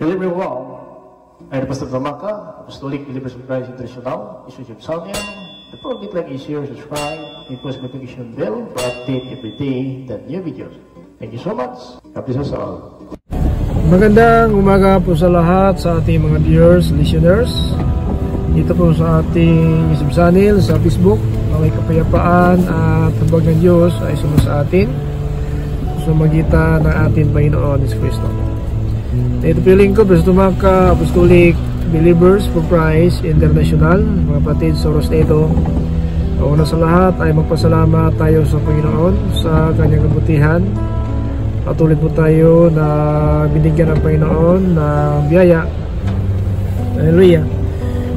Hello everyone, I'm Pastor Tamaka, Apostolic Believers of Christ International, Isuji Psalmian. The program like is here, subscribe, and press notification bell to update every day the new videos. Thank you so much. God bless us all. Magandang umaga po sa lahat sa ating mga viewers, listeners. Dito po sa ating YouTube channel, sa Facebook, may kapayapaan at habag ng Diyos ay sumasa atin sa magitan ng ating Panginoon Hesus Kristo. Ito piling ko, Pastor Tamaka, Apostolic Believers for Christ International, mga kapatid sa oras na ito. Una sa lahat ay magpasalamat tayo sa Panginoon sa kanyang kabutihan. Patuloy po tayo na binigyan ng Panginoon na biyaya. Hallelujah.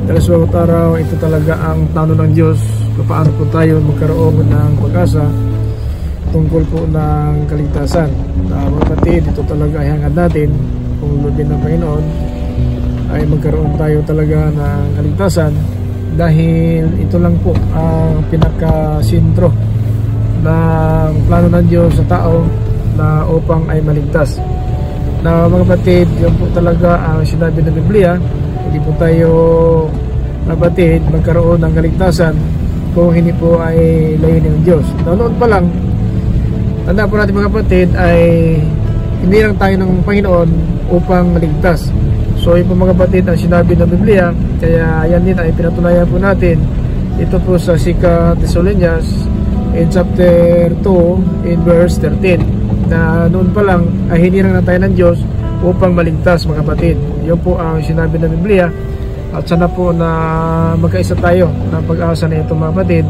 Dahil sa bawat araw, ito talaga ang plano ng Diyos kung paano po tayo magkaroon ng pag-asa tungkol po ng kaligtasan. Mga kapatid, ito talaga ay hangad natin kung lubin ng Panginoon ay magkaroon tayo talaga ng kaligtasan, dahil ito lang po ang pinakasintro ng plano ng Diyos sa tao na upang ay maligtas. Na mga kapatid, yun po talaga ang sinabi ng Biblia. Hindi po tayo, mga kapatid, magkaroon ng kaligtasan kung hindi po ay layunin ng Diyos. Noon pa lang, tanda po natin mga kapatid, ay hindi lang tayo ng Panginoon upang maligtas. So yun po mga kapatid ang sinabi ng Biblia. Kaya yan din ay pinatunayan po natin ito po sa 2 Thessalonians in chapter 2 in verse 13, na noon pa lang ay hinirang na tayo ng Diyos upang maligtas mga kapatid. Yun po ang sinabi ng Biblia. At sana po na magkaisa tayo ng pag-asa na ito mga kapatid,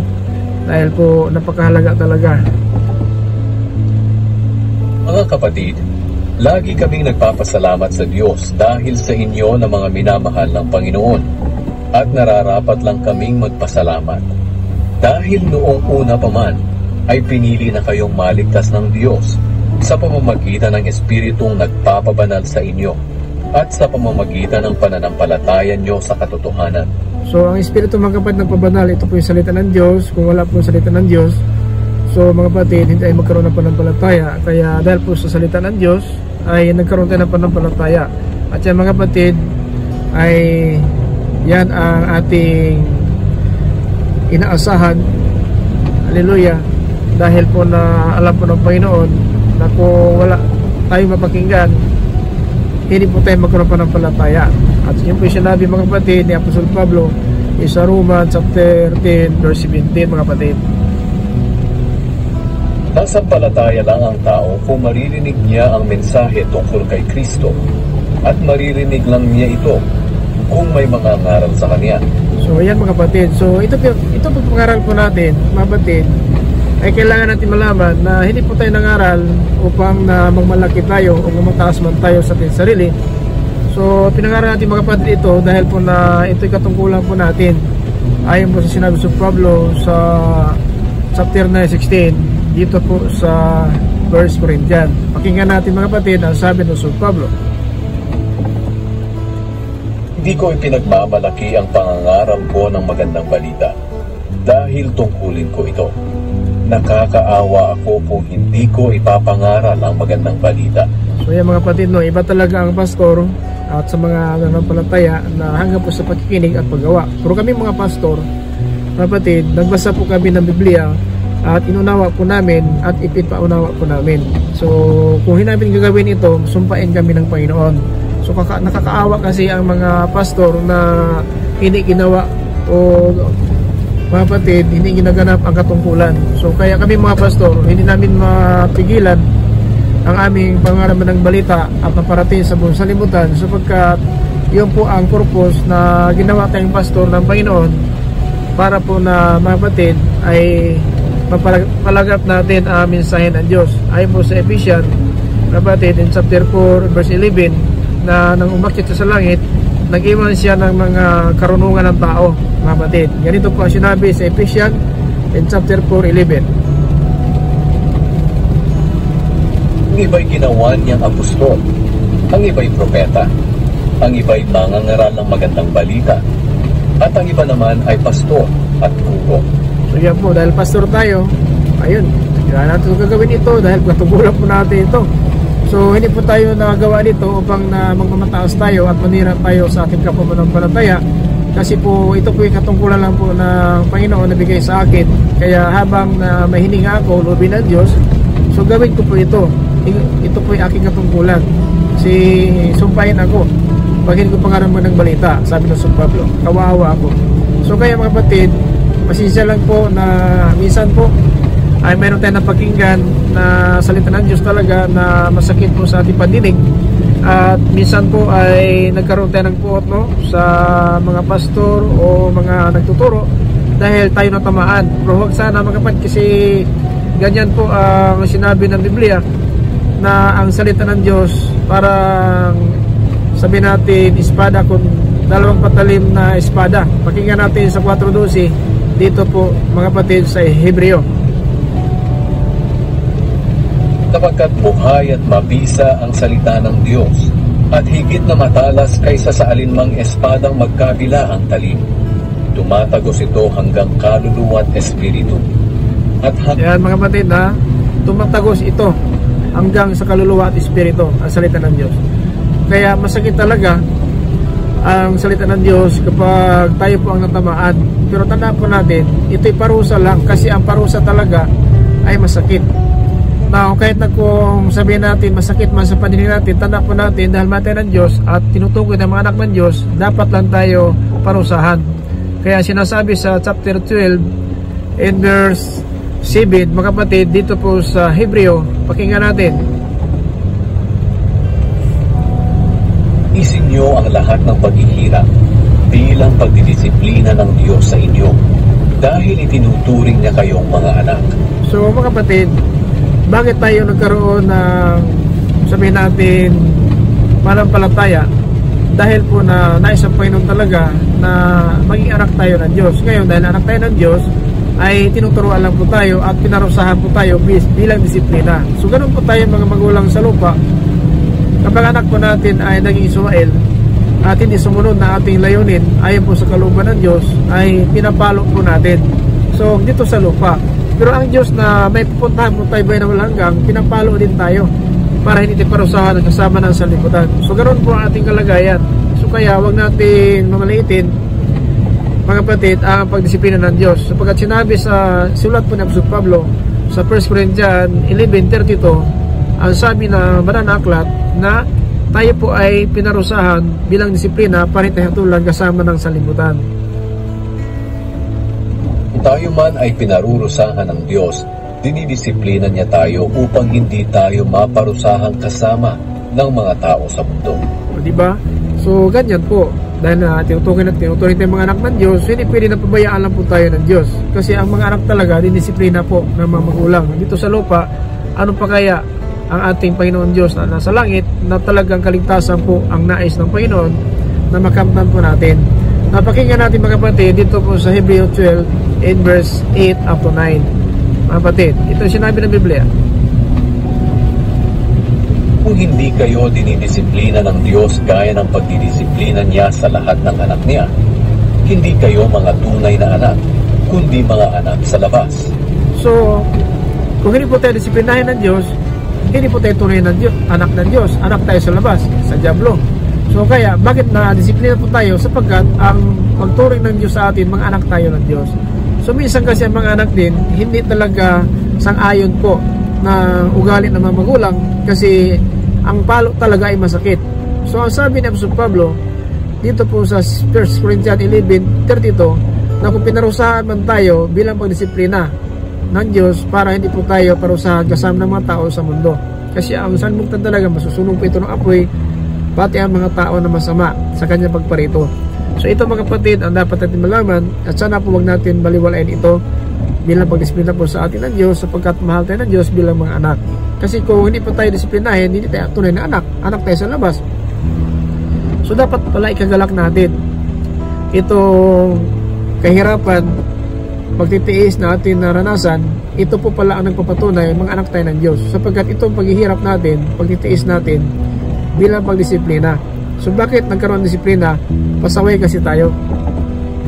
dahil po napakahalaga talaga. Mga kapatid, lagi kaming nagpapasalamat sa Diyos dahil sa inyo na mga minamahal ng Panginoon, at nararapat lang kaming magpasalamat. Dahil noong una pa man ay pinili na kayong maligtas ng Diyos sa pamamagitan ng Espiritong nagpapabanal sa inyo at sa pamamagitan ng pananampalataya nyo sa katotohanan. So ang Espiritu mga kapatid nagpabanal, ito po yung salita ng Diyos. Kung wala po yung salita ng Diyos, so mga kapatid, hindi ay magkaroon ng pananampalataya. Kaya dahil po sa salita ng Diyos ay nagkaroon tayo ng pananampalataya. At yan mga kapatid, ay yan ang ating inaasahan. Hallelujah. Dahil po na alam po ng Panginoon na kung wala tayong mapakinggan, hindi po tayo magkaroon pa ng palataya. At yun po yung sinabi mga kapatid ni Apostol Pablo sa Romans chapter 10 verse 17 mga kapatid. Nasampalataya lang ang tao kung maririnig niya ang mensahe tungkol kay Kristo, at maririnig lang niya ito kung may mga ngaral sa Kanya. So yan mga kapatid, so ito po pangaral po natin mga kapatid, ay kailangan natin malaman na hindi po tayo nangaral upang na magmalaki tayo o mataas man tayo sa ating sarili. So pinangaral natin mga kapatid ito dahil po na ito'y katungkulan po natin ayon po sa sinabi sa Pablo sa chapter 9:16 dito po sa verse Corinthian. Pakinggan natin mga kapatid ang sabi ng Apostol Pablo. Hindi ko ipinagmamalaki ang pangangaral ko ng magandang balita dahil tungkulin ko ito. Nakakaawa ako kung hindi ko ipapangaral ang magandang balita. So yan mga kapatid, no, iba talaga ang pastor at sa mga nanampalataya na hanggang po sa pagkikinig at paggawa. Pero kami mga pastor, mga kapatid, nagbasa po kami ng Biblia at inunawa po namin at ipinapaunawa po namin. So kung hindi namin gagawin ito, sumpain kami ng Panginoon. So nakakaawa kasi ang mga pastor na hindi ginawa o mga kapatid, hindi ginaganap ang katungkulan. So kaya kami mga pastor, hindi namin mapigilan ang aming pangaraman ng balita at naparating sa buong salimutan, sapagkat yun po ang purpose na ginawa tayong pastor ng Panginoon, para po na mga kapatid ay mapalaganap natin ang mensahe ng Diyos. Ayon po sa Ephesians mga kapatid in chapter 4 verse 11, na nang umakyat sa langit, nag-iwan siya ng mga karunungan ng tao mga kapatid. Ganito po ang sinabi sa Ephesians in chapter 4:11. Ang iba'y ginawa niyang apostol, ang iba'y propeta, ang iba'y mangangaral ng magandang balita, at ang iba naman ay pastor at guro. So yan po, dahil pastor tayo, ayun, kailangan natin gagawin ito dahil katungkulan po natin ito. So hindi po tayo nagawa dito upang na magmamataas tayo at manira tayo sa ating kapamanampalataya, kasi po ito po yung katungkulan lang po ng Panginoon na bigay sa akin. Kaya habang na may hininga ako, loobin ng Diyos, so gawin ko po ito. Ito po yung aking katungkulan. Kasi sumpahin ako pag hindi ko pangaraman ng balita, sabi ng San Pablo, kawawa ako. So kaya mga kapatid, pasensya lang po na minsan po ay meron tayong napakinggan na salita ng Diyos talaga na masakit po sa ating pandinig, at minsan po ay nagkaroon tayo ng puot, no, sa mga pastor o mga nagtuturo dahil tayo natamaan. Pero huwag sana mga kapatid, kasi ganyan po ang sinabi ng Biblia na ang salita ng Diyos parang sabi natin espada kung dalawang patalim na espada. Pakinggan natin sa 4:12 dito po mga kapatid sa Hebreo. Sapagkat buhay at mabisa ang salita ng Diyos, at higit na matalas kaysa sa alinmang espadang magkabila ang talim. Tumatagos ito hanggang kaluluwa at espiritu. At yan mga kapatid, ha? Tumatagos ito hanggang sa kaluluwa at espiritu ang salita ng Diyos. Kaya masakit talaga ang salita ng Diyos kapag tayo po ang natamaan. Pero tandaan po natin, ito'y parusa lang, kasi ang parusa talaga ay masakit. Now, kahit na kung sabihin natin masakit man sa pandinig natin, tanda po natin dahil matay ng Diyos at tinutukoy ng mga anak ng Diyos, dapat lang tayo parusahan. Kaya sinasabi sa chapter 12 in verse 7, mga kapatid, dito po sa Hebreo, pakinggan natin. Isin niyo ang lahat ng paghihirap bilang pagdidisiplina ng Diyos sa inyo, dahil itinuturing niya kayong mga anak. So mga kapatid, bakit tayo nagkaroon ng sabihin natin manampalataya? Dahil po na nais ang Panginoon talaga na maging anak tayo ng Diyos. Ngayon dahil anak tayo ng Diyos, ay tinuturuan lang po tayo at pinarusahan po tayo bilang disiplina. So ganun po tayo mga magulang sa lupa. Kapag anak po natin ay naging Israel at hindi sumunod na ating layunin ayon po sa kalooban ng Diyos, ay pinapalo po natin. So dito sa lupa. Pero ang Diyos na may pupuntahan po tayo ba na walang hanggang, pinapalo din tayo para hindi tayo parusahan at kasama ng sanlibutan. So ganoon po ang ating kalagayan. So kaya wag natin mamaliitin mga kapatid ang pagdisiplina ng Diyos. Sapagkat sinabi sa sulat po ni Apostol Pablo sa 1 Corinthians 11:32, ang sabi na banal na aklat na tayo po ay pinarusahan bilang disiplina para tayo tulad kasama ng sanlibutan. Tayo man ay pinarurusahan ng Diyos, dinidisiplina niya tayo upang hindi tayo maparusahan kasama ng mga tao sa mundo. O, diba? So ganyan po, dahil na tinuturing tayo mga anak ng Diyos, hindi pwede na pabayaan lang po tayo ng Diyos, kasi ang mga anak talaga dinidisiplina po ng mga magulang. Dito sa lupa, ano pa kaya ang ating Panginoon Diyos na nasa langit, na talagang kaligtasan po ang nais ng Panginoon na makamtan po natin. Napakinggan natin mga kapatid dito po sa Hebreo 12 in verse 8 up to 9. Mga kapatid, ito sinabi ng Biblia. Kung hindi kayo dinidisiplina ng Diyos gaya ng pagdidisiplina niya sa lahat ng anak niya, hindi kayo mga tunay na anak, kundi mga anak sa labas. So, kung hindi po tayo disiplinahin ng Diyos, hindi po tayo tunay na anak ng Diyos, anak tayo sa labas, sa dyablo. So kaya, bakit na-disiplina po tayo? Sapagkat ang pagturing ng Diyos sa atin, mga anak tayo ng Diyos. So minsan kasi ang mga anak din, hindi talaga sang-ayon po ng ugali ng mga magulang, kasi ang palo talaga ay masakit. So ang sabi ni Apostol Pablo, dito po sa 1 Corinthians 11:32, na kung pinarusahan man tayo bilang pagdisiplina ng Diyos para hindi po tayo parusahan kasama ng mga tao sa mundo. Kasi ang sanlibutan talaga masusunog po ito ng apoy, pati ang mga tao na masama sa kanyang pagparito. So ito mga kapatid ang dapat natin malaman, at sana po wag natin baliwalain ito bilang pagdisiplina po sa atin ng Diyos, sapagkat mahal tayo ng Diyos bilang mga anak. Kasi kung hindi po tayo disiplinahin, hindi tayo tunay na anak tayo sa labas. So dapat pala ikagalak natin itong kahirapan, pagtitiis na atin naranasan. Ito po pala ang nagpapatunay mga anak tayo ng Diyos, sapagkat itong paghihirap natin, pagtitiis natin bilang pagdisiplina. So bakit nagkaroon ng disiplina? Pasaway kasi tayo.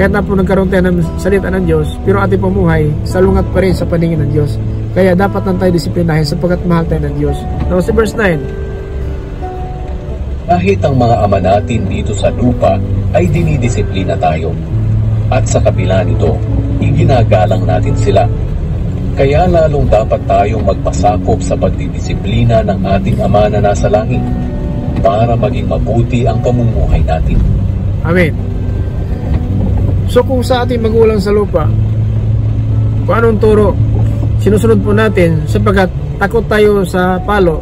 Kaya na po nagkaroon tayo ng salita ng Diyos, pero ating pamuhay salungat pa rin sa paningin ng Diyos. Kaya dapat lang tayo disiplinahin sapagkat mahal tayo ng Diyos. Now sa verse 9, Kahit ang mga ama natin dito sa lupa ay dinidisiplina tayo. At sa kabila nito, iginagalang natin sila. Kaya lalong dapat tayong magpasakop sa pagdidisiplina ng ating Ama na nasa langit para maging mabuti ang pamumuhay natin. Amen. So kung sa ating magulang sa lupa, kung anong turo, sinusunod po natin sapagkat takot tayo sa palo,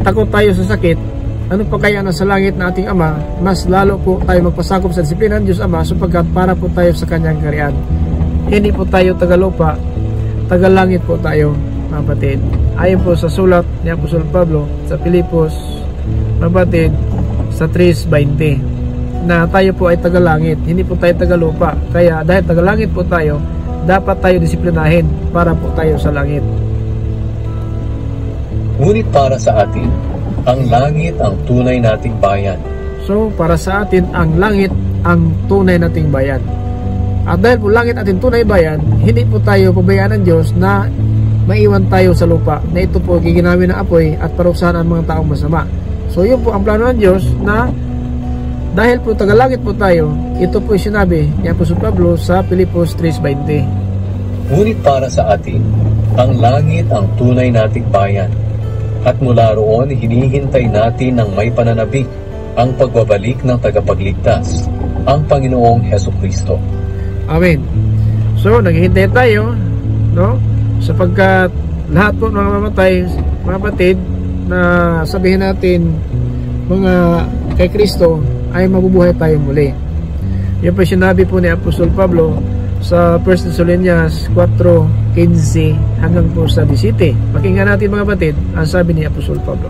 takot tayo sa sakit, ano pa kaya na sa langit na ating Ama, mas lalo po tayo magpasakop sa disiplina ng Diyos Ama sapagkat para po tayo sa kanyang kariyan. Hindi po tayo tagalupa, tagalangit po tayo, mga kapatid. Ayon po sa sulat ni Apostol Pablo sa Filipos, mga kapatid, sa 3:20, na tayo po ay tagalangit, hindi po tayo tagalupa. Kaya dahil tagalangit po tayo, dapat tayo disiplinahin para po tayo sa langit. Ngunit para sa atin, ang langit ang tunay nating bayan. So para sa atin, ang langit ang tunay nating bayan. At dahil po langit ating tunay bayan, hindi po tayo pabayaan ng Diyos na maiwan tayo sa lupa, na ito po giginawin ng apoy at parusahan ang mga taong masama. So yun po ang plano ng Diyos, na dahil po tagalangit po tayo, ito po sinabi ni Apostol Pablo sa Filipos 3:20. Ngunit para sa atin, ang langit ang tunay nating bayan. At mula roon, hinihintay natin ng may pananabik ang pagbabalik ng tagapagligtas, ang Panginoong Hesukristo. Amen. So, naghihintay tayo, no? Sapagkat lahat po ng mamatay, mga kapatid, na sabihin natin, mga kay Kristo, ay mabubuhay tayo muli. Yan po sinabi po ni Apostol Pablo sa 1 Thessalonians 4:15 hanggang po sa 17. Pakinggan natin, mga kapatid, ang sabi ni Apostol Pablo.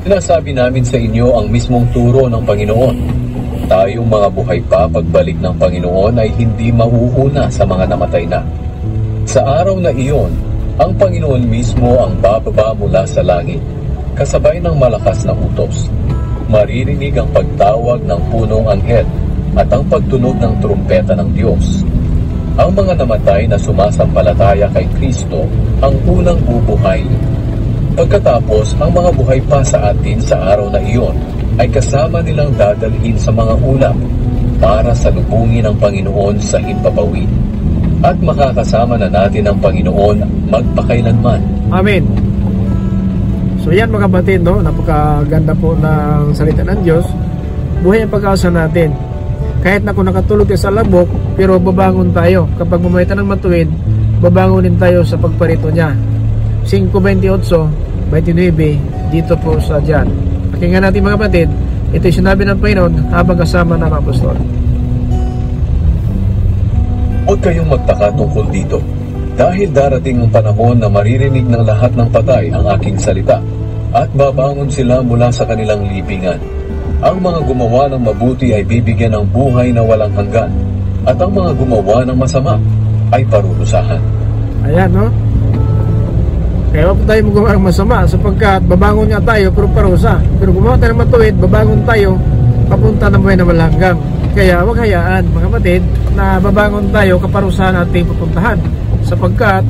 Sinasabi namin sa inyo ang mismong turo ng Panginoon. Tayong mga buhay pa pagbalik ng Panginoon ay hindi mauuna sa mga namatay na. Sa araw na iyon, ang Panginoon mismo ang bababa mula sa langit, kasabay ng malakas na utos. Maririnig ang pagtawag ng punong anghel at ang pagtunog ng trumpeta ng Diyos. Ang mga namatay na sumasampalataya kay Kristo ang unang bubuhay. Pagkatapos, ang mga buhay pa sa atin sa araw na iyon ay kasama nilang dadalhin sa mga ulap para salubungin ang Panginoon sa himpapawid. At makakasama na natin ang Panginoon magpakailanman. Amen. So yan, mga kapatid, no? Napakaganda po ng salita ng Diyos. Buhay ang pag-asa natin. Kahit na kung nakatulog tayo sa labok, pero babangon tayo. Kapag bumuhay tayo ng matuwid, babangonin tayo sa pagparito niya. 5:28-29 dito po sa John. Pakinggan natin, mga kapatid, ito yung sinabi ng Panginoon habang kasama ng apostol. Huwag kayong magtaka tungkol dito, dahil darating ang panahon na maririnig ng lahat ng patay ang aking salita, at babangon sila mula sa kanilang libingan. Ang mga gumawa ng mabuti ay bibigyan ng buhay na walang hanggan, at ang mga gumawa ng masama ay parurusahan. Ayan, no? Kaya huwag tayo magawa ng masama, sapagkat babangon nga tayo pero parusa. Pero gumawa tayo ng matuwid, babangon tayo papunta ng buhay na walang hanggan. Kaya huwag hayaan, mga kapatid, na babangon tayo kaparusahan ating pupuntahan, sapagkat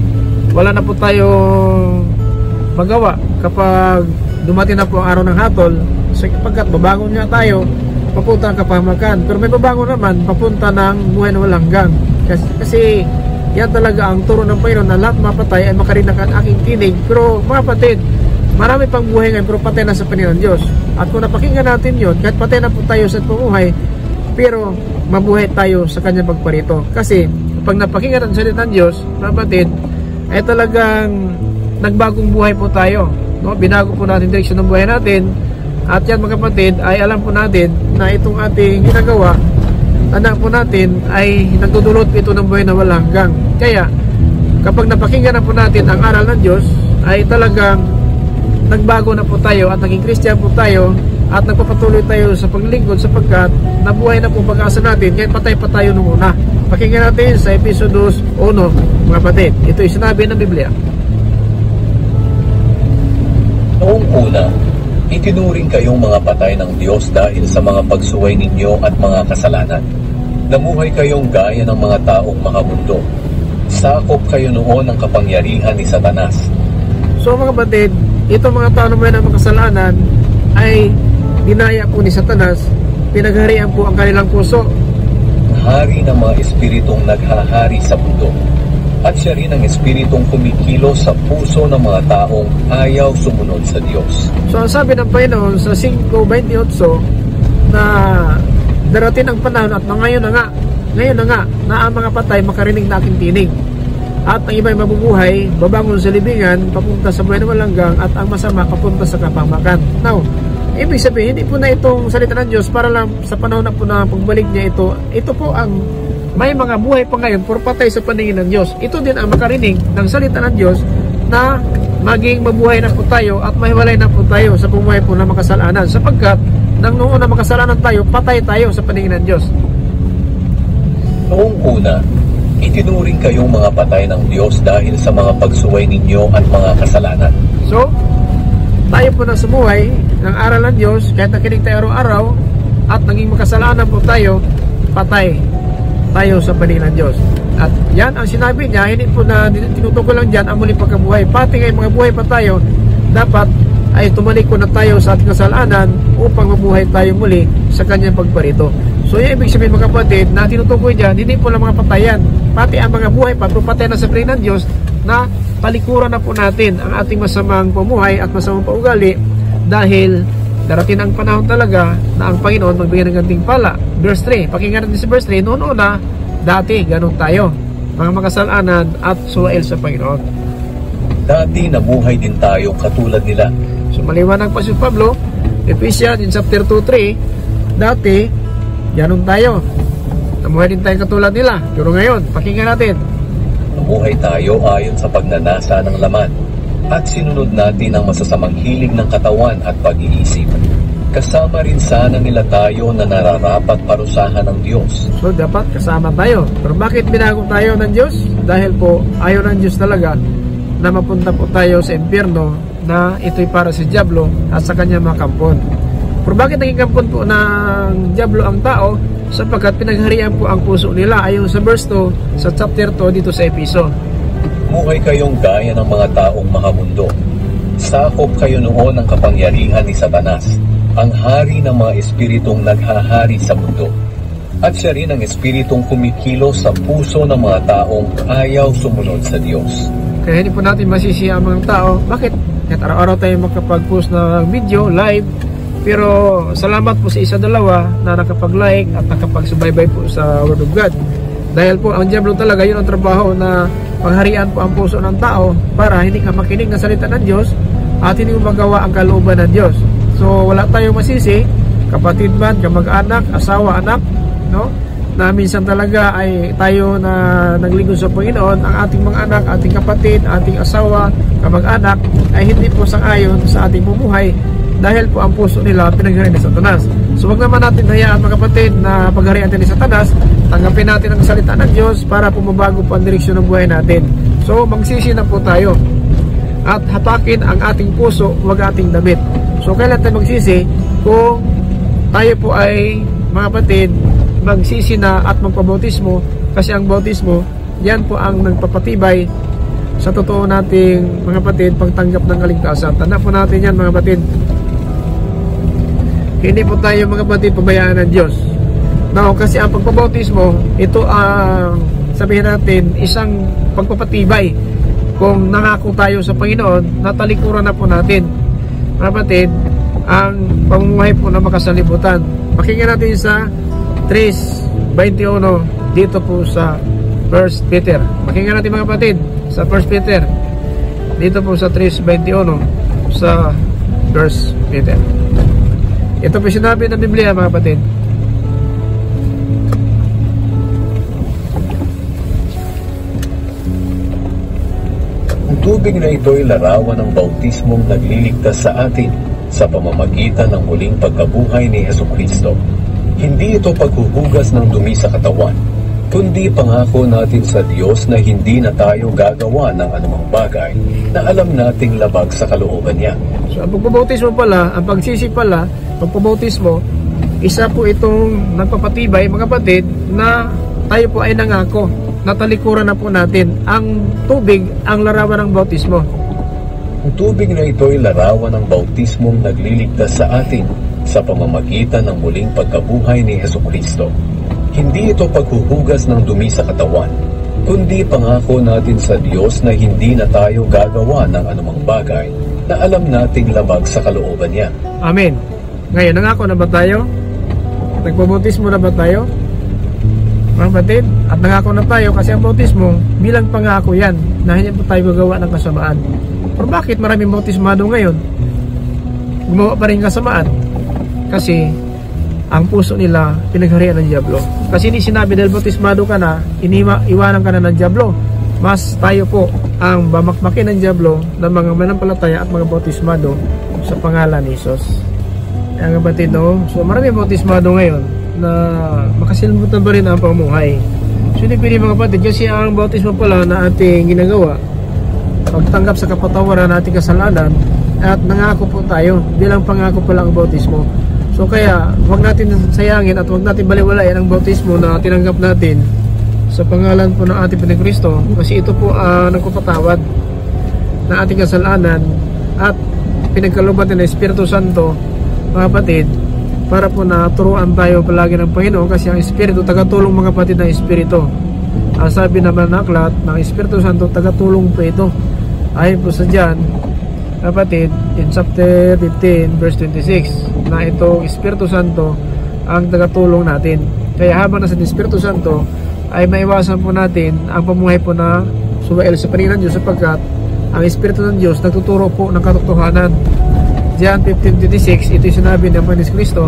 wala na po tayong magawa kapag dumating na po ang araw ng hatol, sapagkat babangon nga tayo papunta ng kapahamakan. Pero may babangon naman papunta ng buhay na walang hanggan. Kasi yan talaga ang turo ng Panginoon, na lahat mapatay ay makarinig ang aking tinig. Pero mga kapatid, marami pang buhay ngayon pero patay na sa paningin ng Diyos. At kung napakinggan natin yun, kahit patay na po tayo sa pumuhay, pero mabuhay tayo sa kanyang pagparito. Kasi pag napakinggan ang salita ng Diyos, mga kapatid, ay talagang nagbagong buhay po tayo, no? Binago po natin direksyon ng buhay natin. At yan, mga kapatid, ay alam po natin na itong ating ginagawa, anak po natin, ay nagdudulot ito ng buhay na walang hanggan. Kaya kapag napakinggan na po natin ang aral ng Diyos, ay talagang nagbago na po tayo at naging Christian po tayo at nagpapatuloy tayo sa paglingkod, sapagkat nabuhay na po pag-asa natin kahit patay pa tayo nung una. Pakinggan natin sa Episodos 1, mga kapatid. Ito ay sinabi ng Biblia. Noong una, itinuring kayong mga patay ng Diyos dahil sa mga pagsuway ninyo at mga kasalanan. Namuhay kayong gaya ng mga taong makamundo. Sakop kayo noon ng kapangyarihan ni Satanas. So, mga kapatid, itong mga tao na may ng kasalanan ay dinaya po ni Satanas, pinagharian po ang kanilang puso. Hari ng mga espiritong naghahari sa mundo. At siya rin ang espiritong kumikilos sa puso ng mga taong ayaw sumunod sa Diyos. So ang sabi ng Panginoon sa 5:28 na darating ang panahon at ngayon na nga na ang mga patay makarinig na aking tinig. At ang iba'y mabubuhay, babangon sa libingan, papunta sa buhay na malanggang, at ang masama papunta sa kapamakan. Now, ibig sabihin, hindi po na itong salita ng Diyos para lang sa panahon na po na pagbalik niya ito. Ito po ang may mga buhay pa ngayon puro patay sa paningin ng Diyos. Ito din ang makarinig ng salita ng Diyos na maging mabuhay na po tayo at mahiwalay na po tayo sa pumuhay po ng makasalanan. Sapagkat nang noon na makasalanan tayo, patay tayo sa paningin ng Diyos. Noong una, itinuring kayong mga patay ng Diyos dahil sa mga pagsuway ninyo at mga kasalanan. So, tayo po na sumuhay ng aral ng Diyos, kahit nakinig tayo araw-araw at naging makasalanan po tayo, patay tayo sa paningin ng Diyos. At yan ang sinabi niya, hindi po na tinutukoy lang dyan ang muling pagkabuhay. Pati ngayon mga buhay pa tayo, dapat ay tumaliko na tayo sa ating kasalanan upang mabuhay tayo muli sa kanyang pagparito. So yung ibig sabihin mga kapatid na tinutukoy dyan, hindi po lang mga patayan, pati ang mga buhay pa, patay na sa paningin ng Diyos, na palikuran na po natin ang ating masamang pamuhay at masamang paugali, dahil darating ang panahon talaga na ang Panginoon magbigay ng gantimpala. Verse 3, pakinggan natin si verse 3, noon una, dati ganun tayo, mga makasalanan at suwail sa Panginoon. Dati nabuhay din tayo katulad nila. So maliwanag pa si Pablo, Ephesians in chapter 2:3, dati ganun tayo, namuhay din tayo katulad nila. Pero ngayon, pakinggan natin. Namuhay tayo ayon sa pagnanasa ng laman at sinunod natin ang masasamang hilig ng katawan at pag-iisip. Kasama rin sana nila tayo na nararapat parusahan ng Diyos. So dapat kasama tayo. Pero bakit binago tayo ng Diyos? Dahil po ayaw ng Diyos talaga na mapunta po tayo sa impyerno, na ito'y para sa Diablo at sa kanyang mga kampon. Pero bakit naging kampon po ng Diablo ang tao? Sapagkat pinagharian po ang puso nila ayon sa verse 2 sa chapter 2 dito sa Efeso. Muhay kayong gaya ng mga taong makamundo. Sakop kayo noon ng kapangyarihan ni Satanas, ang hari ng mga espiritong naghahari sa mundo. At siya rin ang espiritong kumikilos sa puso ng mga taong ayaw sumunod sa Diyos. Kaya hindi po natin masisi ang mga tao. Bakit? Kahit araw-araw tayo makapag-post ng video, live, pero salamat po sa isa-dalawa na nakapag-like at nakapag-subaybay po sa Word of God. Dahil po ang Diablo talaga, yun ang trabaho na pagharian po ang puso ng tao para hindi ka makinig ng salita ng Diyos at hindi mo magawa ang kalooban ng Diyos. So wala tayong masisi, kapatid man, kamag-anak, asawa, anak, no? Na minsan talaga ay tayo na naglingkod sa Panginoon, ang ating mga anak, ating kapatid, ating asawa, kamag-anak ay hindi po sang-ayon sa ating bumuhay dahil po ang puso nila pinagharian ni Satanas. So wag naman natin hayaan mga kapatid na pagharian ni Satanas, tanggapin natin ang salita ng Diyos para po mabago po ang direksyon ng buhay natin. So magsisi na po tayo at hatakin ang ating puso, wag ating damit. So kailan tayo magsisi? Kung tayo po ay mga kapatid magsisi na at magpabautismo, kasi ang bautismo yan po ang nagpapatibay sa totoo nating mga kapatid pagtanggap ng kaligtasan. Tanda po natin yan mga kapatid, hindi po tayo mga kapatid pabayaan ng Diyos. Now, kasi ang pagpabautismo, ito ang sabihin natin isang pagpapatibay. Kung nangako tayo sa Panginoon, natalikuran na po natin mga kapatid ang pamumuhay po na makasalibutan. Pakinggan natin sa 3:21 dito po sa 1 Peter. Pakinggan natin mga kapatid sa 1 Peter dito po sa 3:21 sa 1 Peter. Ito po sinabi ng Biblia mga kapatid. Ang tubig na ito ay larawan ng bautismong nagliligtas sa atin sa pamamagitan ng muling pagkabuhay ni Jesucristo. Hindi ito paghuhugas ng dumi sa katawan, kundi pangako natin sa Diyos na hindi na tayo gagawa ng anumang bagay na alam nating labag sa kalooban niya. So ang pagpabautismo pala, ang pagsisi pala, pagpabautismo, isa po itong nagpapatibay mga kapatid na tayo po ay nangako, natalikuran na po natin ang tubig, ang larawan ng bautismo. Ang tubig na ito ay larawan ng bautismong nagliligtas sa atin sa pamamagitan ng muling pagkabuhay ni Hesukristo. Hindi ito paghuhugas ng dumi sa katawan, kundi pangako natin sa Diyos na hindi na tayo gagawa ng anumang bagay na alam nating labag sa kalooban niya. Amen. Ngayon, nangako na ba tayo? Nagpabautismo na ba tayo? Mga kapatid, at nangako na tayo kasi ang bautismo bilang pangako yan na hindi pa tayo gagawa ng kasamaan. Pero bakit maraming bautismado ngayon? Gumawa pa rin kasamaan. Kasi ang puso nila pinagharian ng Diablo. Kasi hindi sinabi dahil bautismado ka na, iwanan ka na ng Diablo. Mas tayo po ang bamakmakin ng Diablo ng mga manampalataya at mga bautismado sa pangalan ni Jesus. Ang kapatid, no? So maraming bautismado ngayon na makasilimutan pa rin ang pamuhay. So hindi pwede mga kapatid kasi ang bautismo pala na ating ginagawa, pagtanggap sa kapatawaran ng ating kasalanan at nangako po tayo bilang pangako pala ang bautismo. So kaya huwag natin sayangin at huwag natin baliwalain ang bautismo na tinanggap natin sa pangalan po ng ating Panginoon kasi ito po nagpapatawad ng ating kasalanan at pinagkalooban ng Espiritu Santo, mga kapatid, para po naturuan tayo palagi ng Panginoon kasi ang Espiritu tagatulong, mga kapatid, ng Espiritu. Ang sabi naman ng aklat ng Espiritu Santo, tagatulong po ito. Ayon po sa John, kapatid, in chapter 15 verse 26, na itong Espiritu Santo ang tagatulong natin. Kaya habang nasa Espiritu Santo ay maiwasan po natin ang pamuhay po na suwail sa paningin ng Diyos sapagkat ang Espiritu ng Diyos nagtuturo po ng katotohanan. John 15:26, ito yung sinabi ng Panginoon Kristo.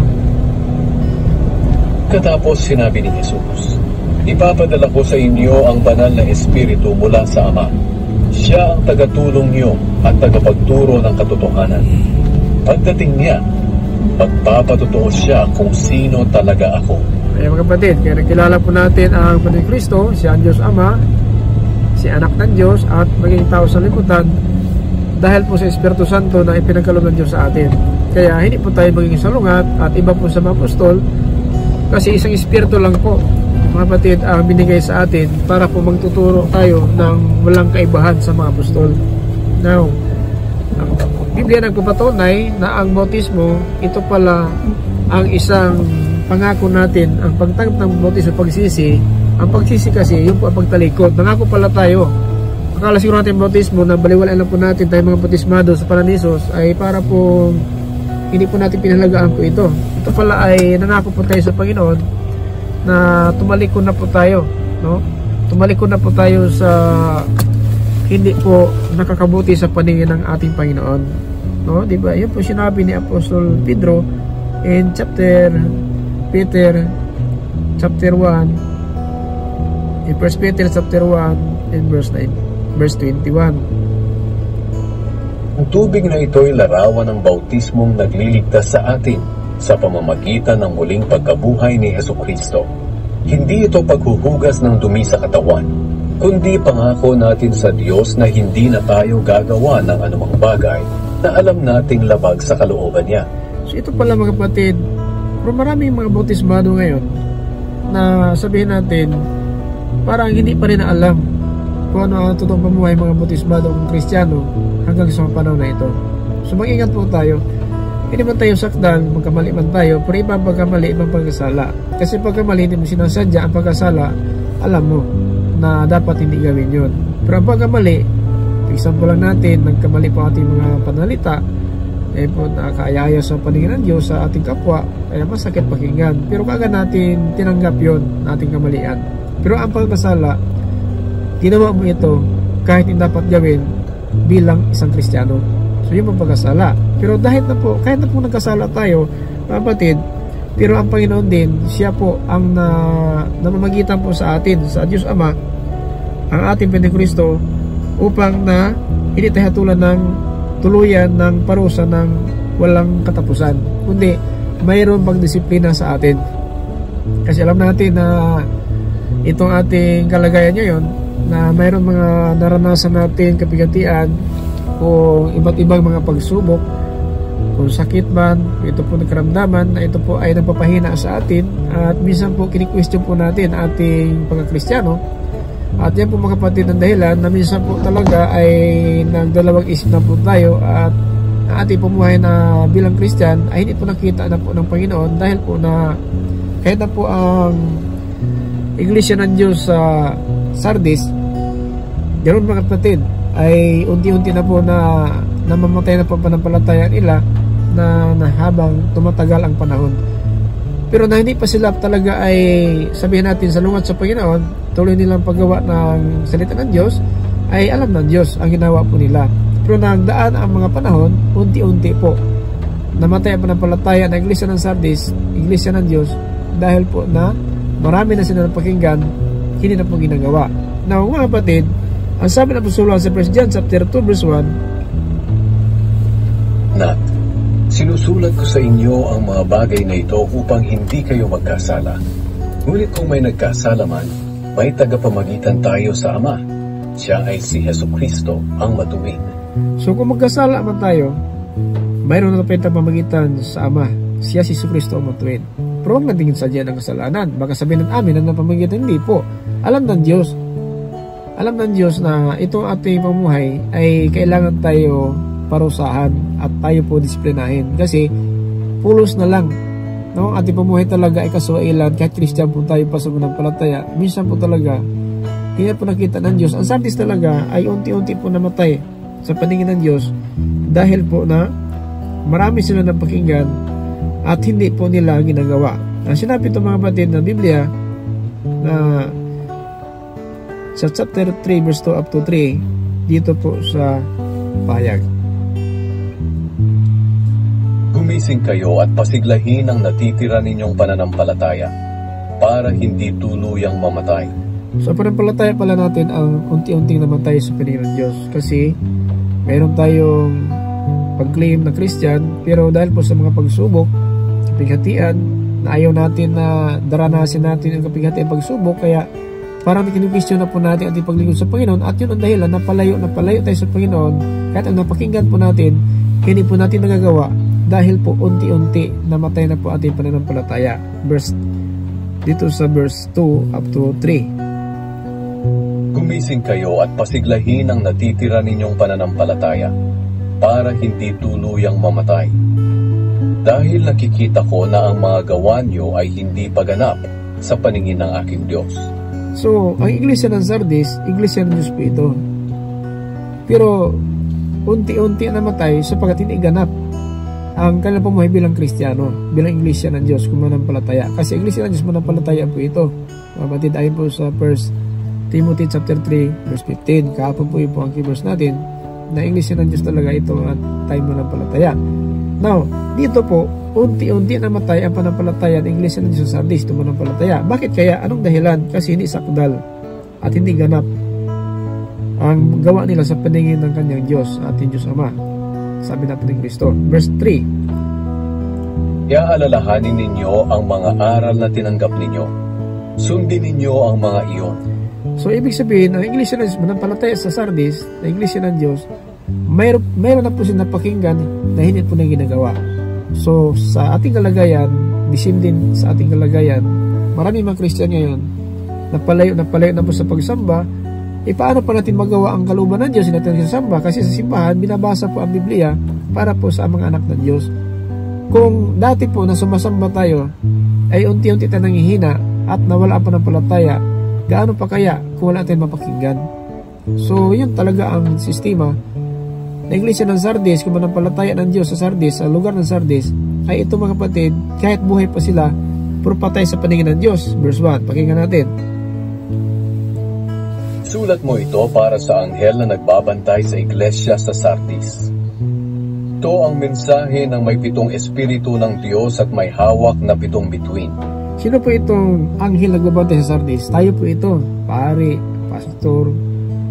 Katapos sinabi ni Jesus, ipapadala ko sa inyo ang banal na Espiritu mula sa Ama. Siya ang tagatulong niyo at tagapagturo ng katotohanan. Pagdating niya, magpapatotoo siya kung sino talaga ako. Kaya mga kapatid, kaya nakilala po natin ang Panginoon Kristo, siya ang Diyos Ama, si anak ng Diyos at maging tao sa liputan dahil po sa Espiritu Santo na ipinagkaloob ng Diyos sa atin. Kaya hindi po tayo maging salungat at iba po sa mga apostol kasi isang Espiritu lang po, mga kapatid, ang binigay sa atin para po magtuturo tayo ng walang kaibahan sa mga apostol. Now, ang Biblia nagpapatunay na ang bautismo, ito pala ang isang pangako natin, ang pagtanggap ng bautismo, pagsisi. Ang pagsisi kasi, yun po ang pagtalikod. Nangako pala tayo. Akala siguro natin bautismo na baliwalaan lang po natin tayo mga bautismado sa pangalan ni Jesus ay para po hindi po natin pinahalagaan po ito. Ito pala ay nangako po tayo sa Panginoon na tumalikod na po tayo, no? Tumalikod na po tayo sa hindi po nakakabuti sa paningin ng ating Panginoon, no? Di ba? Yun po sinabi ni Apostol Pedro in Peter chapter 1, in 1 Peter chapter 1 in verse 21. Ang tubig na ito ay larawan ng bautismong nagliligtas sa atin sa pamamagitan ng muling pagkabuhay ni Hesukristo. Hindi ito paghuhugas ng dumi sa katawan, kundi pangako natin sa Diyos na hindi na tayo gagawa ng anumang bagay na alam nating labag sa kalooban niya. So ito pala mga kapatid, pero maraming mga bautismado ngayon na sabihin natin parang hindi pa rin alam kung ano ang totoong pamuhay mga bautismadong Kristiyano hanggang sa panahon na ito. So mag-ingat po tayo. Hindi man tayo sakdan, magkamali man tayo, pero ibang pagkamali, ibang pagkasala. Kasi pagkamali, hindi mo sinasadya, ang pagkasala, alam mo na dapat hindi gawin yun. Pero ang pagkamali, example lang natin, nagkamali po ating mga panalita, eh po nakakaayaya sa paningin ng Diyos sa ating kapwa, kaya masakit pakinggan. Pero kaagad natin tinanggap yun, ating kamalian. Pero ang pagkasala, ginawa mo ito kahit hindi dapat gawin bilang isang Kristiyano. So yun ang pagkasala. Pero dahil na po, kahit na po nagkasala tayo, kapatid, pero ang Panginoon din, siya po ang namamagitan po sa atin, sa Diyos Ama, ang ating Panginoon Kristo, upang na hindi tayo hatulan ng tuluyan ng parusa ng walang katapusan, kundi mayroon pagdisiplina sa atin. Kasi alam natin na itong ating kalagayan ngayon, na mayroon mga naranasan natin kapigatian o iba't ibang mga pagsubok, kung sakit man, ito po nagkaramdaman na ito po ay nagpapahina sa atin at minsan po kini-question po natin ating pagka-Kristiyano At yan po mga kapatid ang dahilan na minsan po talaga ay nagdalawang isip na po tayo at ang ating pumuhay na bilang Christian ay hindi po nakita na po ng Panginoon dahil po na kahit na po ang Iglesia ng Diyos sa Sardis, ganoon mga kapatid, ay unti-unti na po na namamatay na po pananampalataya nila na habang tumatagal ang panahon. Pero na hindi pa sila talaga ay sabihin natin salungat sa Panginoon, tuloy nilang paggawa ng salita ng Diyos, ay alam ng Diyos ang ginawa po nila. Pero nagdaan ang mga panahon, unti-unti po namatay ang pananampalataya ng Iglesia ng Sardis, Iglesia ng Diyos, dahil po na marami na sila napakinggan, hindi na po ginagawa. Now mga kapatid, ang sabi ng Apostol sa 1 John chapter 2 verse 1, Nat, sinusulat ko sa inyo ang mga bagay na ito upang hindi kayo magkasala. Ngunit kung may nagkasala man, may tagapamagitan tayo sa Ama. Siya ay si Jesucristo ang matuwid. So kung magkasala man tayo, mayroon na tayong tagapamagitan sa Ama. Siya si Jesucristo ang matuwid. Pero huwag natingin sa diyan ang kasalanan. Baka sabihin ng amin na napamagitan, hindi po. Alam ng Diyos. Alam ng Diyos na itong ating pamuhay ay kailangan tayo parusahan at tayo po disiplinahin. Kasi pulos na lang. No? Ang ating pamuhay talaga ay kaswailan. Kahit Christian po tayo pa sa mananampalataya, minsan po talaga hindi po nakita ng Diyos. Ang Sardis talaga ay unti-unti po namatay sa paningin ng Diyos dahil po na marami sila ng pakinggan at hindi po nila ginagawa. Ang sinabi ito mga kapatid na Biblia na sa chapter 3 verse 2 up to 3 dito po sa payag. Gumising kayo at pasiglahin ang natitira ninyong pananampalataya para hindi tuluyang mamatay. So pananampalataya pala natin ang unti-unting namatay sa paningin ng Diyos kasi mayroon tayong pag-claim na Christian pero dahil po sa mga pagsubok, kapighatian na ayaw natin na daranasin natin ang kapighatian pagsubok, kaya parang kinukistyon na po natin ating paglingkod sa Panginoon at yun ang dahilan na palayo tayo sa Panginoon kahit ang napakinggan po natin, hindi po natin nagagawa dahil po unti-unti namatay na po ating pananampalataya. Dito sa verse 2 up to 3. Gumising kayo at pasiglahin ang natitira ninyong pananampalataya para hindi tuluyang mamatay. Dahil nakikita ko na ang mga gawa nyo ay hindi paganap sa paningin ng aking Diyos. So, ang Iglesia ng Sardis, Iglesia ng Diyos po ito. Pero, unti-unti namatay sapagkat hindi ganap ang kanilang pamuhay bilang Kristiyano, bilang Iglesia ng Diyos kung manampalataya. Kasi Iglesia ng Diyos manampalataya po ito. Kapatid, ayon po sa 1 Timothy chapter 3 verse 15. Kahapon po yung ang keyverse natin na Iglesia ng Diyos talaga ito at tayo manampalataya. Now, dito po, unti-unti namatay ang panampalataya ng Iglesia ng Diyos sa Sardis, ito manampalataya. Bakit kaya? Anong dahilan? Kasi hindi sakdal at hindi ganap ang gawa nila sa paningin ng kanyang Diyos, ating Diyos Ama. Sabi natin ng Kristo. Verse 3. Iaalalahanin ninyo ang mga aral na tinanggap ninyo. Sundin ninyo ang mga iyon. So, ibig sabihin, ang Iglesia ng Diyos, manampalataya sa Sardis, na Iglesia ng Diyos, mayroon na po siya napakinggan na hindi po na ginagawa. So, sa ating kalagayan, disim din sa ating kalagayan, marami mga Christian ngayon, napalayo na po sa pagsamba, paano pa natin magawa ang kalooban ng Diyos? Hindi natin sasamba kasi sa simbahan, binabasa po ang Biblia para po sa mga anak ng Diyos. Kung dati po na sumasamba tayo, ay unti-unti tayo nanghihina at nawala ang panampalataya, gaano pa kaya kung wala tayong mapakinggan? So, yun talaga ang sistema na Iglesia ng Sardis, kung manampalataya ng Diyos sa Sardis, sa lugar ng Sardis, ay ito mga kapatid, kahit buhay pa sila, puro patay sa paningin ng Diyos. Verse 1, pakinggan natin. Sulat mo ito para sa anghel na nagbabantay sa iglesia sa Sardis. Ito ang mensahe ng may 7 espiritu ng Diyos at may hawak na 7 bituin. Sino po itong anghel nagbabantay sa Sardis? Tayo po ito, pari, pastor,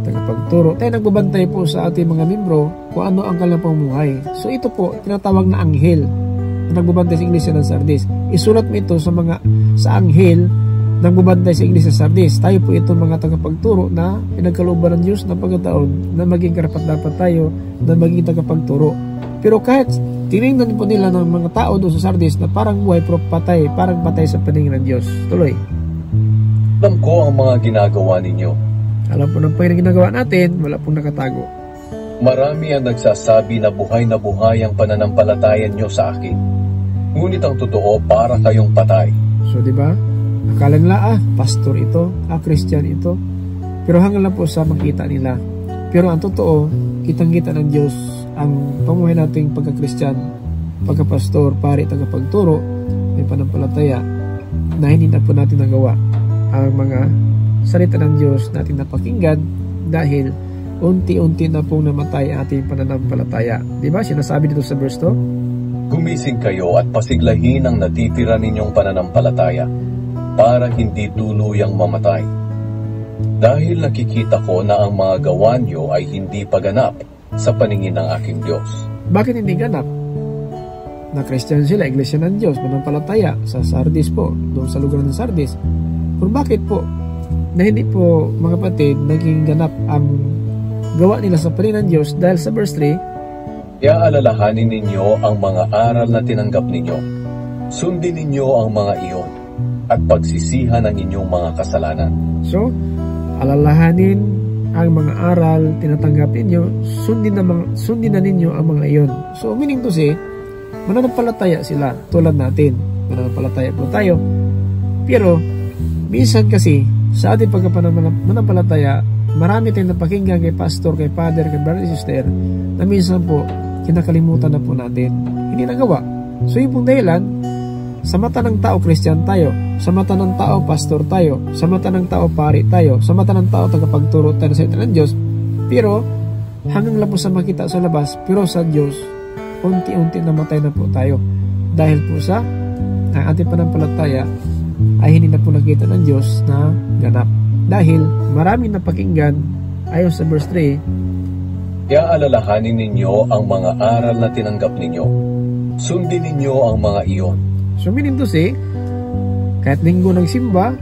tagapagturo. Tayo nagbabantay po sa ating mga membro kung ano ang kanilang pamuhay. So ito po, tinatawag na anghel na nagbabantay sa iglesia ng Sardis. Isulat mo ito sa anghel nagbabantay sa iglesia sa Sardis. Tayo po ito mga tagapagturo na pinagkalooban ng Diyos na pagkataon na maging karapat-dapat tayo na maging tagapagturo. Pero kahit tinignan po nila ng mga tao doon sa Sardis na parang buhay pero patay, parang patay sa paningin ng Diyos. Tuloy. Alam ko ang mga ginagawa ninyo. Alam po ng Panginoon ginagawa natin, wala pong nakatago. Marami ang nagsasabi na buhay ang pananampalataya nyo sa akin. Ngunit ang totoo, para kayong patay. So, di ba? Akala nila, pastor ito, Christian ito. Pero hanggang lang po sa makita nila. Pero ang totoo, kitang-kita ng Diyos ang pamuhay nating pagka-Christian, pagka-pastor, pari, tagapagturo, may panampalataya na hindi na po natin nagawa ang mga salita ng Diyos natin napakinggan dahil unti-unti na pong namatay ating pananampalataya. Diba? Sinasabi dito sa verse 2? Gumising kayo at pasiglahin ang natitira ninyong pananampalataya para hindi tuluyang mamatay. Dahil nakikita ko na ang mga gawa nyo ay hindi paganap sa paningin ng aking Diyos. Bakit hindi ganap? Na Christian sila, Iglesia ng Diyos, pananampalataya sa Sardis po, doon sa lugar ng Sardis. Kung bakit po na hindi po, mga kapatid, naging ganap ang gawa nila sa paningin ng Diyos dahil sa verse 3, Iaalalahanin ninyo ang mga aral na tinanggap ninyo. Sundin ninyo ang mga iyon at pagsisihan ang inyong mga kasalanan. So, alalahanin ang mga aral tinatanggap ninyo, sundin na ninyo ang mga iyon. So, meaning to say, mananampalataya sila tulad natin. Mananampalataya po tayo. Pero, minsan kasi, sa ating pagkapananampalataya, marami tayong napakinggan kay pastor, kay father, kay brother, sister, na minsan po, kinakalimutan na po natin. Hindi nagawa. So, yung pong dahilan, sa mata ng tao, Christian tayo. Sa mata ng tao, pastor tayo. Sa mata ng tao, pari tayo. Sa mata ng tao, tagapagturo tayo sa salita ng Diyos. Pero, hanggang lang po sa makita sa labas, pero sa Diyos, unti-unti namatay na po tayo. Dahil po sa ang ating panampalataya ay hindi na po nakita ng Diyos na ganap. Dahil maraming napakinggan, ayon sa verse 3, Iaalalahanin ninyo ang mga aral na tinanggap ninyo. Sundin ninyo ang mga iyon. So meaning to say, kahit linggo nagsimba,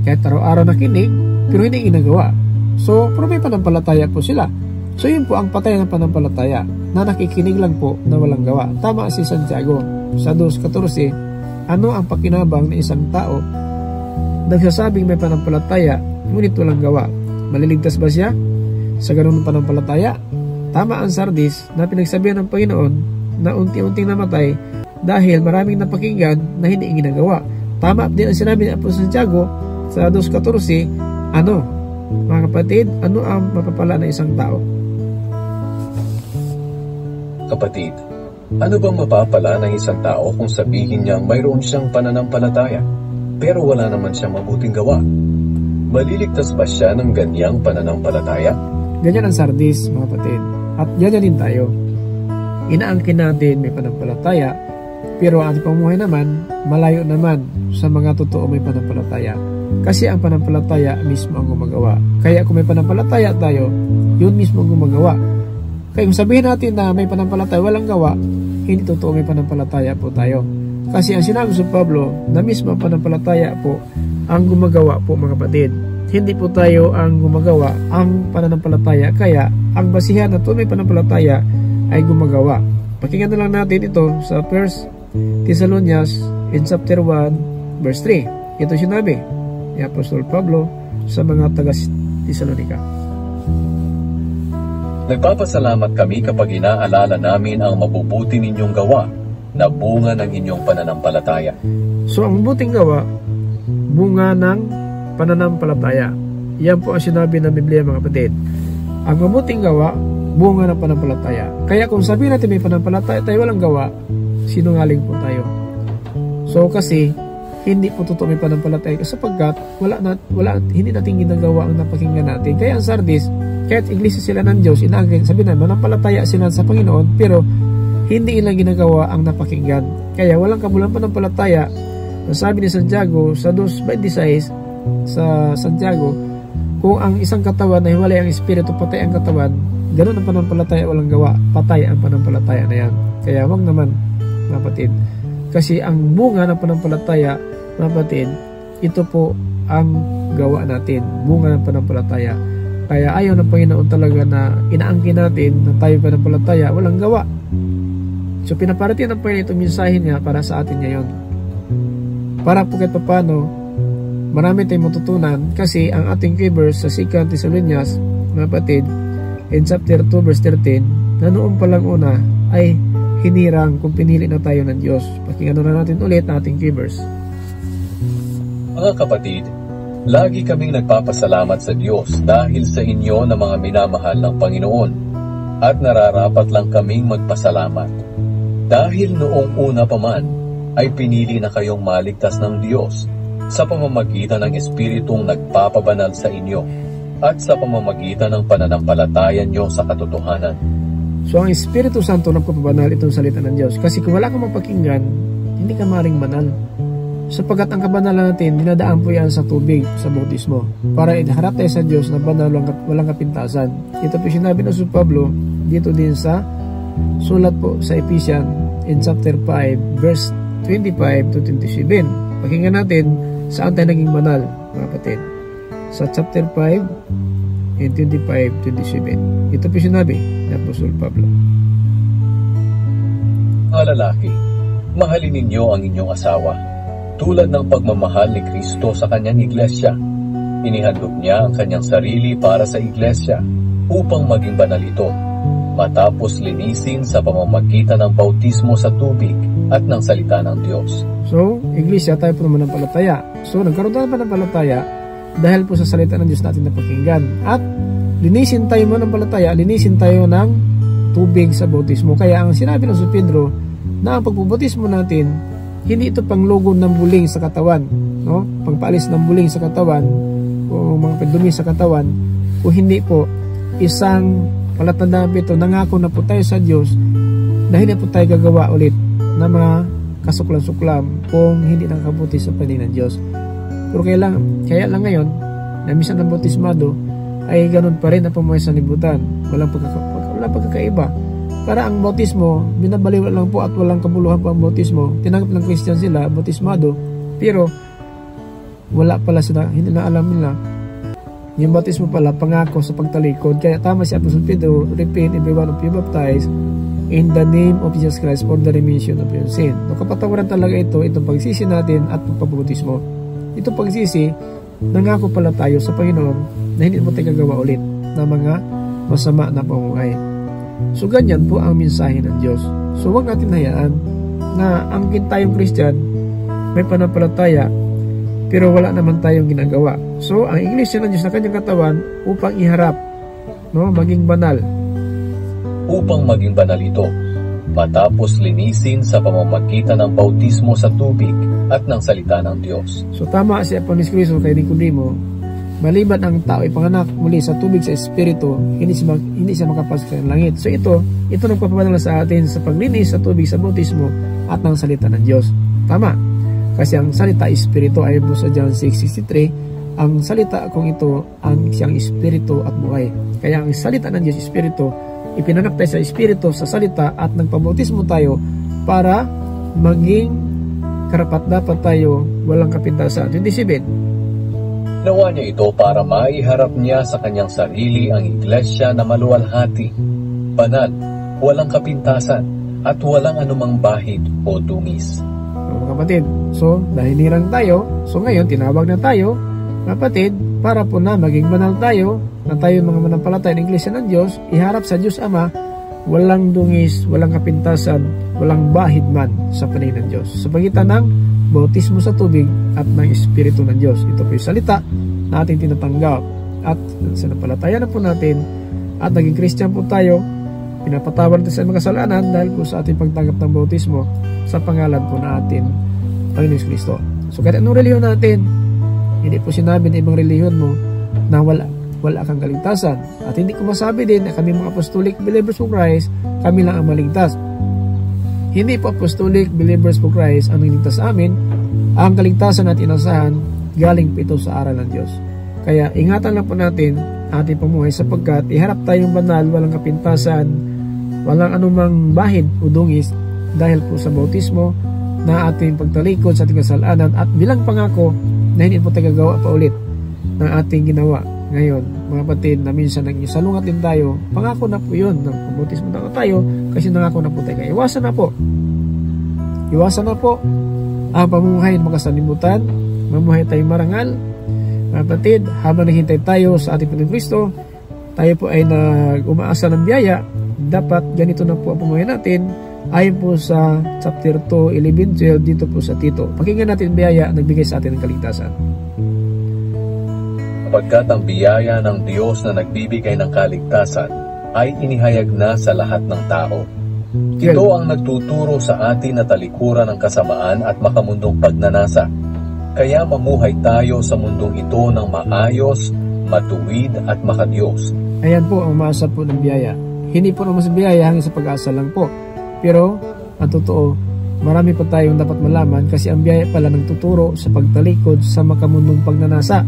kahit araw-araw nakinig, pero hindi ginagawa. So, pero may panampalataya po sila. So yun po ang patay ng panampalataya, na nakikinig lang po na walang gawa. Tama si Santiago sa 2:14, ano ang pakinabang ng isang tao nagsasabing may panampalataya ngunit walang gawa? Maliligtas ba siya sa ganun panampalataya? Tama ang Sardis na pinagsabihan ng Panginoon na unti-unting namatay dahil maraming napakinggan na hindi ginagawa. Tama din ang sinabi ni Apostol Santiago sa 2:14, ano, mga kapatid, ano ang mapapala ng isang tao? Kapatid, ano bang mapapala ng isang tao kung sabihin niyang mayroon siyang pananampalataya, pero wala naman siyang mabuting gawa? Maliligtas ba siya ng ganyang pananampalataya? Ganyan ang Sardis, mga kapatid. At ganyan din tayo. Inaangkin natin may pananampalataya, pero ang ating pamuhay naman, malayo naman sa mga totoo may pananampalataya. Kasi ang pananampalataya mismo ang gumagawa. Kaya kung may pananampalataya tayo, yun mismo ang gumagawa. Kaya kung sabihin natin na may pananampalataya, walang gawa, hindi totoo may pananampalataya po tayo. Kasi ang sinabi sa Pablo, na mismo ang pananampalataya po ang gumagawa po, mga kapatid. Hindi po tayo ang gumagawa, ang pananampalataya. Kaya ang basihan na ito may pananampalataya ay gumagawa. Pakinggan na lang natin ito sa 1 Thessalonians in chapter 1 verse 3. Ito sinabi ni Apostol Pablo sa mga taga-Thessalonica. Nagpapasalamat kami kapag inaalala namin ang mabubuti ninyong gawa na bunga ng inyong pananampalataya. So ang mabuting gawa, bunga ng pananampalataya. Yan po ang sinabi ng Biblia, mga kapatid. Ang mabuting gawa, bunga ng pananampalataya. Kaya kung sabihin natin may pananampalataya tayo, walang gawa, sinungaling po tayo. So kasi hindi po totoo may pananampalataya sapagkat hindi natin ginagawa ang napakinggan natin. Kaya ang Sardis, kahit iglesia sila ng Diyos, sabi na manampalataya sila sa Panginoon, pero hindi ilang ginagawa ang napakinggan. Kaya walang kabulang pananampalataya. Sabi ni Santiago sa 2:26 sa Santiago, kung ang isang katawan na hiwalay ang espiritu, patay ang katawan, ganun ang pananampalataya, walang gawa, patay ang pananampalataya na yan. Kaya wag naman, mga kapatid. Kasi ang bunga ng pananampalataya, mga kapatid, ito po ang gawa natin, bunga ng pananampalataya. Kaya ayaw ng Panginoon talaga na inaangkin natin na tayo pananampalataya, walang gawa. So pinaparating ng Panginoon itong mensahe niya para sa atin ngayon. Para po kahit paano, marami tayong matutunan kasi ang ating key verse sa 2 Thessalonians, mga kapatid, in chapter 2 verse 13, na noon pa lang una ay hinirang kung pinili na tayo ng Diyos. Pakinggan na natin ulit ang ating key verse. Mga kapatid, lagi kaming nagpapasalamat sa Diyos dahil sa inyo na mga minamahal ng Panginoon, at nararapat lang kaming magpasalamat. Dahil noong una pa man, ay pinili na kayong maligtas ng Diyos sa pamamagitan ng Espiritong nagpapabanal sa inyo at sa pamamagitan ng pananampalataya nyo sa katotohanan. So ang Espiritu Santo nagpapabanal itong salita ng Diyos. Kasi kung wala kang mapakinggan, hindi ka maring banal. Sapagkat ang kabanalan natin, dinadaan po yan sa tubig, sa bautismo, para iharap tayo sa Diyos na banal, walang kapintasan. Ito po sinabi ng Pablo dito din sa sulat po sa Ephesians in chapter 5 verse 25 to 27. Pakinggan natin saan tayo naging banal, mga kapatid. Sa chapter 5 and 25-27. Ito po sinabi ni Apostol Pablo. Mga lalaki, mahalin ninyo ang inyong asawa, tulad ng pagmamahal ni Kristo sa kanyang iglesia. Inihandog niya ang kanyang sarili para sa iglesia upang maging banal ito, matapos linisin sa pamamagitan ng bautismo sa tubig at ng salita ng Diyos. So, iglesia, tayo po naman ng palataya. So, nagkaroon tayo pa ng palataya dahil po sa salita ng Diyos natin napakinggan. At linisin tayo mo ng palataya, linisin tayo ng tubig sa bautismo. Kaya ang sinabi ng Pedro na ang pagbubautismo natin, hindi ito panglugon ng buling sa katawan, no? Pangpaalis ng buling sa katawan o mga pandumi sa katawan, o hindi po isang palatandaan ito, nangako na po tayo sa Diyos na hindi po tayo gagawa ulit na mga kasuklam-suklam kung hindi nakabuti sa paningin ng Diyos. Pero kaya lang ngayon na minsan ang bautismado ay ganun pa rin ang pamuhay sa libutan. Walang pagkakaiba. Para ang bautismo, binabaliwala lang po at walang kabuluhan po ang bautismo. Tinanggap ng Christian sila, bautismado, pero wala pala sila, hindi na alam nila. Yung bautismo pala, pangako sa pagtalikod. Kaya tama si Apostol Pedro, repent everyone of you baptized in the name of Jesus Christ for the remission of your sin. No, kapatawaran talaga itong pagsisi natin at pagpabautismo. Itong pagsisi, nangako pala tayo sa Panginoon na hindi mo tayo gagawa ulit na mga masama na pamumuhay. So ganyan po ang mensahe ng Diyos. So huwag natin hayaan na ang tayong Christian may panampalataya pero wala naman tayong ginagawa. So ang iglesia ng Diyos na kanyang katawan upang iharap, no, maging banal. Upang maging banal ito, matapos linisin sa pamamagitan ng bautismo sa tubig at ng salita ng Diyos. So tama si Aponis Cristo kay Nicodemo, maliban ang tao ipanganak muli sa tubig sa Espiritu, hindi siya makapasok sa langit. So ito nagpapabanal sa atin sa paglinis sa tubig sa bautismo at ng salita ng Diyos. Tama. Kasi ang salita Espiritu ayon po sa John 6:63, ang salita kung ito ang siyang Espiritu at buhay. Kaya ang salita ng Diyos Espiritu, ipinanap tayo sa Espiritu sa salita at nagpabautismo tayo para maging karapat-dapat tayo walang kapintasan. 27. Nawa niya ito para maiharap niya sa kanyang sarili ang iglesia na maluwalhati, banal, walang kapintasan, at walang anumang bahid o dungis. Mga kapatid, so dahil nirang tayo, so ngayon tinawag na tayo, kapatid, para po na maging banal tayo, na tayo mga manampalataya ng iglesia ng Diyos, iharap sa Diyos Ama, walang dungis, walang kapintasan, walang bahid man sa paningin ng Diyos. Sa pagitan ng bautismo sa tubig at ng Espiritu ng Diyos. Ito po yung salita na ating tinatanggap. At sinapalataya na po natin at naging Christian po tayo, pinapatawad natin sa mga kasalanan dahil po sa ating pagtanggap ng bautismo sa pangalan po na atin, Panginoon Kristo. So kahit anong reliyon natin, hindi po sinabi ng ibang reliyon mo na wala kang kaligtasan. At hindi ko masabi din na kami mga apostolic believers for Christ, kami lang ang maligtas. Hindi po apostolic believers for Christ ang niligtas sa amin. Ang kaligtasan at inasahan galing po ito sa aral ng Diyos. Kaya ingatan lang po natin ating pamuhay sapagkat iharap tayong banal, walang kapintasan, walang anumang bahid o dungis dahil po sa bautismo na ating pagtalikod sa ating kasalanan at bilang pangako na hindi po tayo gagawa pa ulit ng ating ginawa ngayon. Mga kapatid, na minsan nag-isalungat din tayo, pangako na po yun, ng bautismo na tayo kasi nangako na po tayo. Iwasan na po ang pamumuhay ng mga sanlibutan, mamuhay tayong marangal. Mga kapatid, habang naghintay tayo sa ating Panginoon Kristo, tayo po ay umaasa ng biyaya. Dapat ganito na po ang pumuhay natin ayon po sa chapter 2, 11-12 dito po sa Tito. Pakinggan natin ang biyaya nagbigay sa atin ng kaligtasan. Pagkat ang biyaya ng Diyos na nagbibigay ng kaligtasan ay inihayag na sa lahat ng tao. Ito ang nagtuturo sa atin na talikuran ng kasamaan at makamundong pagnanasa. Kaya mamuhay tayo sa mundong ito ng maayos, matuwid at makadiyos. Ayan po ang umaasa po ng biyaya. Hindi po naman sa biyaya hanggang sa pag-asa lang po. Pero, ang totoo, marami pa tayong dapat malaman kasi ang biyaya pala nagtuturo sa pagtalikod sa makamundong pagnanasa.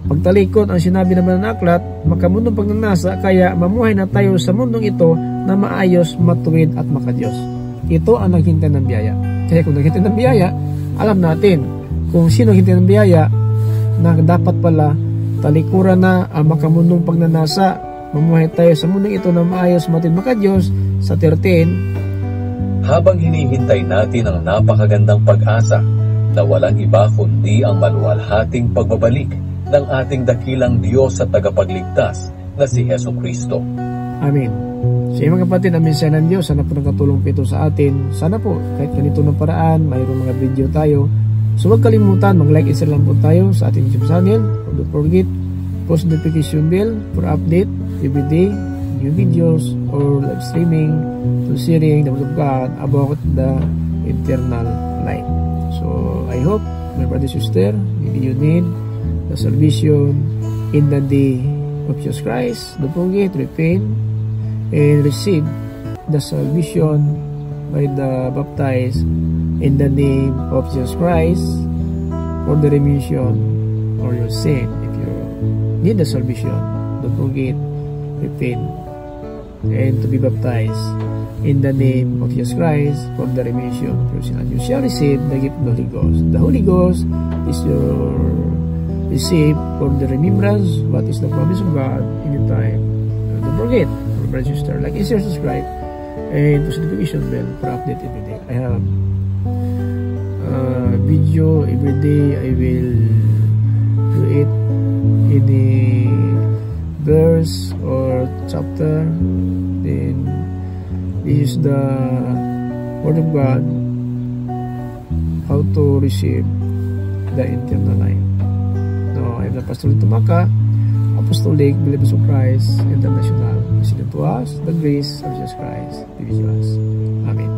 Pagtalikod, ang sinabi naman ng aklat, makamundong pagnanasa, kaya mamuhay na tayo sa mundong ito na maayos, matuwid at makadiyos. Ito ang naghintay ng biyaya. Kaya kung naghintay ng biyaya, alam natin kung sino naghintay ng biyaya na dapat pala talikuran na ang makamundong pagnanasa, mamuhay tayo sa mundong ito na maayos, matuwid, makadiyos. Sa 13, habang hinihintay natin ang napakagandang pag-asa na walang iba kundi ang maluwalhating pagbabalik ng ating dakilang Diyos at tagapagligtas na si Heso Kristo. Amen. So mga kapatid, ang mensahe ng Diyos, sana po nakatulong po ito sa atin. Sana po, kahit ganito ng paraan, mayroong mga video tayo. So huwag kalimutan, mag-like and share lang po tayo sa ating YouTube channel. Don't forget, post notification bell for update every day, new videos or live streaming to sharing the word of God about the eternal life. So I hope, my brother and sister, maybe you need the salvation in the day of Jesus Christ. Don't forget, repent and receive the salvation by the baptized in the name of Jesus Christ for the remission of your sin. If you need the salvation, don't forget, repent and to be baptized in the name of Jesus Christ for the remission of your sin. And you shall receive the gift of the Holy Ghost. The Holy Ghost is your receive for the remembrance what is the promise of God anytime. Don't forget, my brother and sister, like and share, subscribe, and push the notification bell for update every day. I have video every day. I will create any verse or chapter, then this is the word of God, how to receive the eternal life. Now, I'm the Pastor Tumaka, Apostolic Believers of Christ International. Receive to us the grace of Jesus Christ be with us. Amen.